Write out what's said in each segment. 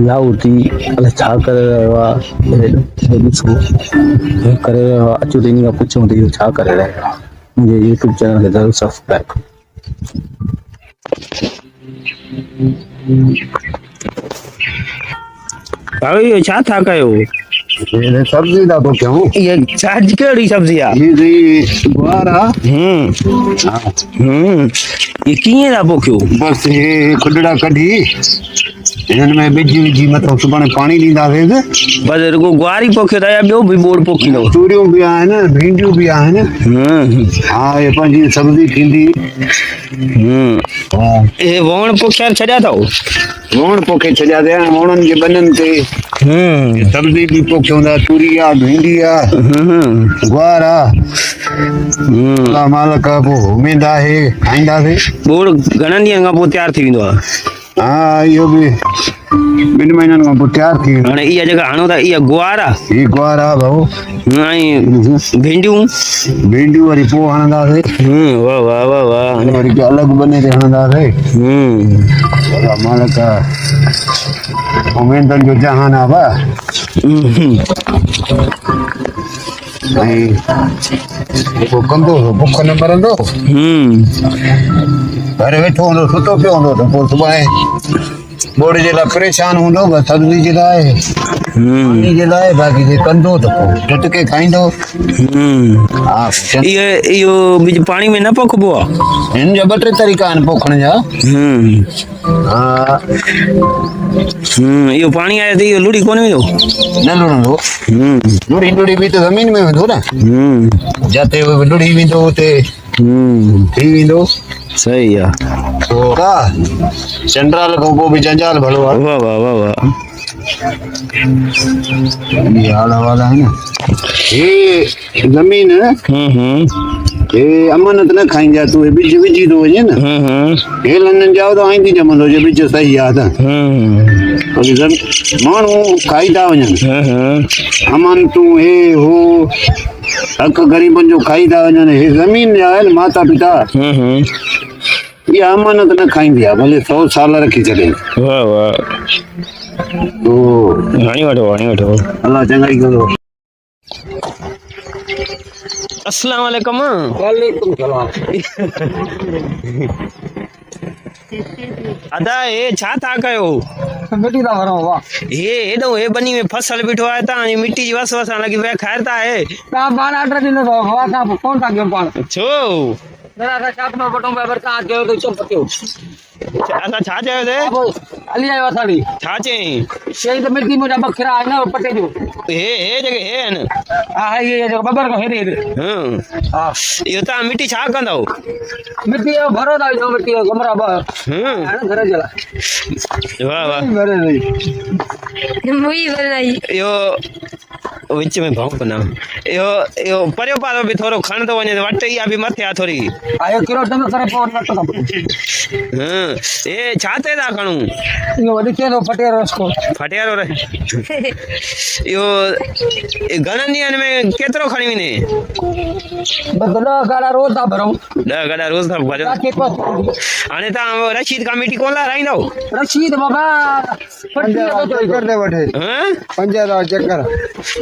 लाउटी अल छा करे रहियो आहे ॾिसो करे रहियो आहे अचो त इन खां पुछूं त इहो छा करे रहियो आहे मुंहिंजे यूट्यूब चैनल खे ज़रूरु सब्सक्राइब भाई ये छा था कयो ये सब्जी दा तो क्यों ये छाज केड़ी सब्जी आ ये गुआरा ये किए दा पोखियो बस ये खुडड़ा कढी इन में बिज विजी मथो सुभाणे पानी ॾींदासीं बस रुगो गुआरी पोखे दा या ॿियो बि बोड़ पोखींदो तूरियूं बि आहिनि भिंडियूं बि आहिनि हा ये पंहिंजी सब्जी थींदी ए वण पोखिया छॾिया अथव वण पोखे छॾिया ते वणनि जे बननि ते सब्जी बि पोखियूं था तूरी आहे भिंडी आहे गुआरा अल्लाह मालिक पोइ उमेद आहे खाईंदासीं बोड़ घणनि ॾींहंनि खां पोइ तयारु थी वेंदो आहे हाँ इहो बि 2 महीननि खां पोइ तयारु थी हाणे इहा जेका हणो था इहा गुआर आहे ही गुआरा भाऊ ऐं भिंडियूं भिंडियूं वरी पोइ हणंदासीं वाह वाह वाह वाह वरी अलॻि बने ते हणंदासीं अल्लाह मालिक उमेदनि जो जहान आहे बा ऐं जेको कंदो बुख न मरंदो घर वेठो हूंदो सुतो पियो हूंदो त पोइ सुभाणे बोड़ जे लाइ परेशान हूंदो बसि सब्जी जे लाइ पाणी जे लाइ बाक़ी जे कंदो त पोइ टटके खाईंदो हा इहो बिज पाणी में न पोखबो आहे हिन जा 2-3 तरीक़ा आहिनि पोखण जा हा इहो पाणी आहे त इहो लुड़ी कोन वेंदो न लुड़ंदो लुड़ी बि त ज़मीन में वेंदो न जिते लुड़ी वेंदो उते थी वेंदो सही आहे चंड्राल खां पोइ बि जंजाल भलो आहे वाह वाह वाह वाह हाल हवाल आहे न हे ज़मीन हे अमानत न खाईंदा तूं बिज विझी थो वञे न हे लननि जाओ त आईंदी जमंदो जे बिज सही आहे त माण्हू खाई था वञनि अमानतूं हे हो हक़ ग़रीबनि जो खाई था वञनि हे ज़मीन जा आहिनि माता पिता इहा अमानत न खाईंदी आहे भले 100 साल रखी छॾे वाह वाह तो हाणी वठो अल्लाह चङाई कंदो अस्सलाम वालेकुम वालेकुम सलाम अदा हे छा था कयो मिट्टी दा भरो वाह हे हेॾो हे बनी में फसल बीठो आहे तव्हां मिट्टी जी वस वसां लॻी पिया खाइर था आहे तव्हां पाण अड्र ॾिनो अथव हवा सां कोन था कयूं पाण छो जरा छाप में वठूं पिया तव्हां कयो त चुप कयो असां छा चयो ते हली आयो असांजी छा चई शइ त मिट्टी मुंहिंजा बखरा आहिनि न पटे जो हे जेके हे आहिनि हा हे जेको बबर खां हेॾे हा इहो तव्हां मिट्टी छा कंदव मिट्टी जो भरो था विझो मिट्टी जो कमरा ॿ घर जे लाइ वाह वाह इहो विच में भौंक न इहो परियो पारो बि थोरो खण थो वञे वट इहा बि मथे आहे थोरी आयो किरो टम करे पोइ हे छा ते था खणूं इहो वॾी थो फटेरो रसको फटियारो रे इहो घणनि ॾींहंनि में केतिरो खणी वञे बस 10 गाड़ा रोज़ था भरूं 10 गाड़ा रोज़ था भरो हाणे तव्हां रशीद खां मिट्टी कोन लाराईंदव रशीद बाबा चक्कर दे वठे 5000 चक्कर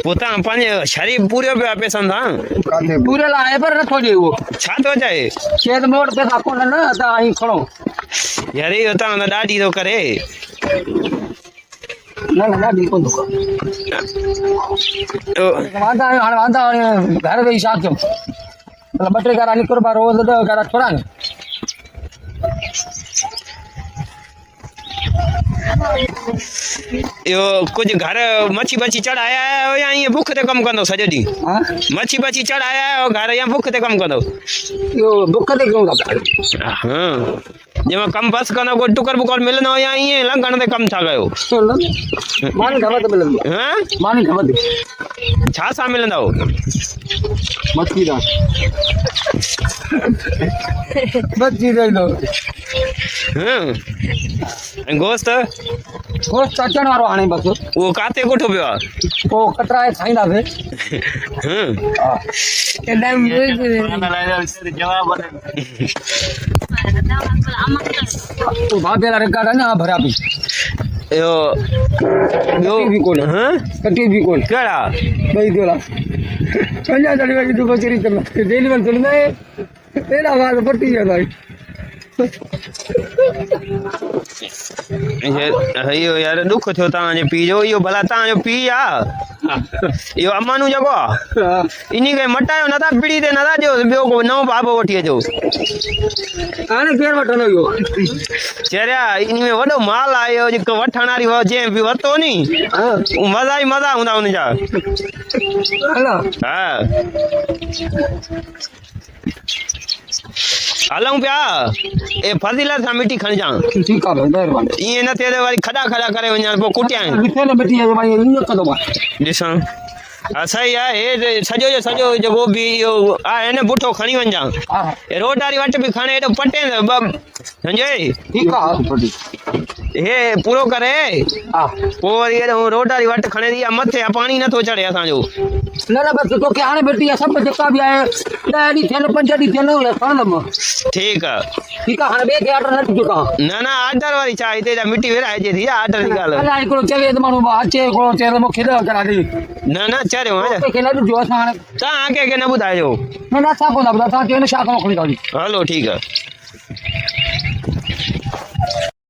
पोइ तव्हां पंहिंजे शरीर पूरो पिया पैसनि सां पूरे लाइ पर नथो ॾे उहो छा थो चए खेत में वटि पैसा कोन न त आई खणो यार इहो तव्हां त ॾाढी थो करे न ॾाढी कोन थो वांदा हाणे वांदा घर वेही छा कयूं मतिलबु 2-3 गाड़ा निकिरो पिया रोज़ 10 गाड़ा थोरा न इहो कुझु घर मच्छी बच्छी चढ़ाया आहियो या ईअं बुख ते कमु कंदो सॼो ॾींहुं मच्छी बच्छी चढ़ाया आहियो घर या बुख ते कमु कंदो इहो बुख ते कयूं था जंहिंमें कमु बसि कंदो कोई टुकर बुकर मिलंदो या ईअं लंघण ते कमु था कयो मानी ख़बर त मिलंदी मानी ख़बर छा सां मिलंदव मच्छी दा मच्छी ॾींदो ऐं गोश्त अचण वारो हाणे बसि उहो काथे कोठो पियो आहे पोइ कटराए खाईंदासीं जवाब तो भाभी वाला रिकॉर्ड है ना भरा भी इहो ॿियो बि कोन्हे। हाँ कटी भी कौन कहिड़ा भाई दोला पंजा चली वही तो बचरी करना जेल में सुन में तेरा आवाज पट्टी है भाई इहो यार ॾुख थियो तव्हांजे पीउ जो इहो भला तव्हांजो पीउ आहे इहो अम्मा जॻो आहे इन खे मटायो नथा पीड़ी ते नथा ॾियो ॿियो को नओं बाबो वठी अचो आने केर वठंदो इहो चरिया इन में वॾो माल आहे इहो जेको वठण वारी जंहिं बि वरितो नी मज़ा ई मज़ा हूंदा हुनजा हला हा हलूं पिया ए फज़ीलत सां मिटी खणजां ठीक है मेहरबानी ईअं न थिए त वरी खॾा खॾा करे वञा पोइ कुटिया किथे न बेटी है भाई इन कदो बा ॾिसां हा सही आहे हे सॼो जो सॼो जेको बि इहो आहे न बुठो खणी वञजां हां रोड वारी वटि बि खणे हेॾो पटे संजय ठीक है हे पूरो करे हां पोइ वरी हेॾो रोड वारी वटि खणे इहा मथे आहे पाणी नथो चढ़े असांजो न न बस तो के आने बेटी है सब जेका भी आए ॾह ॾींहं थियनि 5 ॾींहं थियनि खणंदमि ठीकु आहे ठीक है हाणे ॿिए खे ऑर्डर न ॾिजो न न आर्डर वारी छा हिते जा मिटी विराइजे थी आर्डर जी ॻाल्हि अलाए हिकिड़ो चवे त माण्हू अचे हिकिड़ो चए त मूंखे ॾह करा ॾे न न चरियो हाणे कंहिंखे न ॾिजो असां हाणे तव्हां कंहिंखे न ॿुधाइजो न न असां कोन ॿुधायो असां चयो न छा कमु खणी था वञूं हलो ठीकु आहे